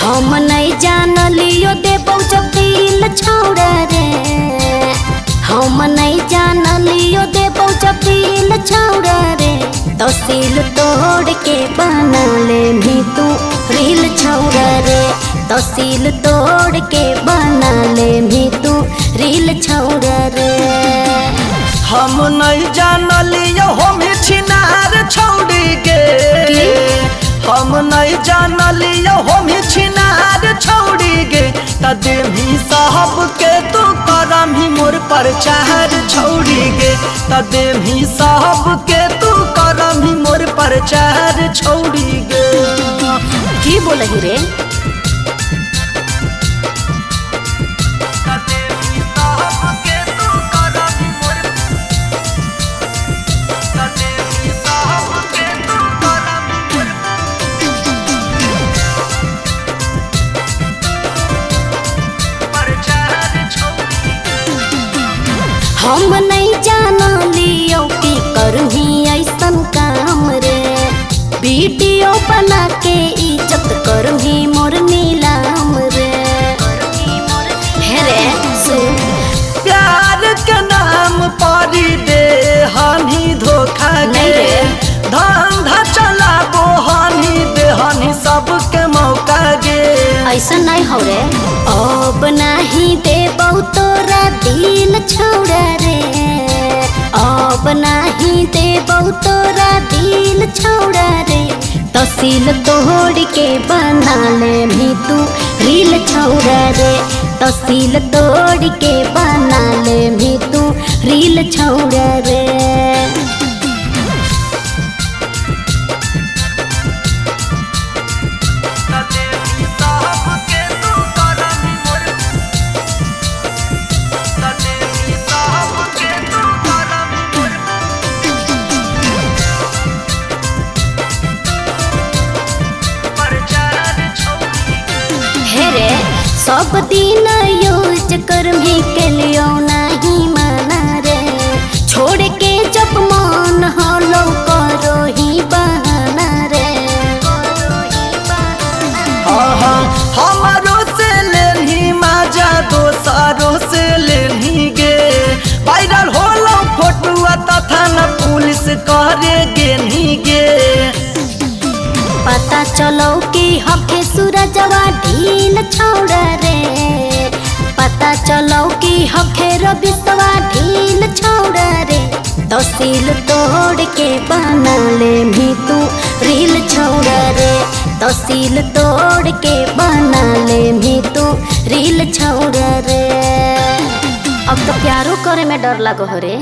हम नहीं जान लियो देबो जब दिल छौड़ा रे। हम नहीं जान लियो देबो जब दिल छौड़ा रे। तो सील तोड़ के बना ले भी तू रील छौड़ा रे। तो सील तोड़ के बना ले भी तू रील छौड़ा रे। हम नहीं जान लियो हम छिनार छौड़ी गे। हम नहीं जान लियो हम छिनार छौड़ी गे। तदेमी साहब के तू करम ही मोर पर चाहर छौड़ी गे। तदेमी साहब के तू करम ही मोर पर चाहर छौड़ी गे। की बोलही रे? हम नहीं जाना लियो की करही ऐसन काम रे। वीडियो बना के इज्जत करही मोर नीलाम रे। हे रे सुन, प्यार के नाम पर दे हनी धोखा गे। धंधा चलाबो हनी दे हनी सबके मौका गे। ऐसा नहीं हो रे। अब नहीं देबो तोरा दिल छौड़ा रे। अब नहीं देबो तोरा दिल छौड़ा रे। तो सील तोड़ के बना ले भी तू रील छौड़ा रे। तो सील तोड़ के बना ले भी तू रील छौड़ा रे। सब दिन यूज कर भी के लियो नहीं माना रे। छोड़ के जब मन हलो करो ही बहाना रे। हमारो से लेनी माजा दोसारो से लेनी गे। वायरल होलो फोटुआ तथा न पुलिस करे गेनी गे। पता चलो कि हके सूरजवा ढील छौड़ा रे। पता चलो कि हके रबिसवा ढील छौड़ा रे। तो सील तोड़ के बना ले भी तू रील छौड़ा रे। तो सील तोड़ के बना ले भी तू रील छौड़ा रे। अब तो प्यारो करे में डर लगो हो रे।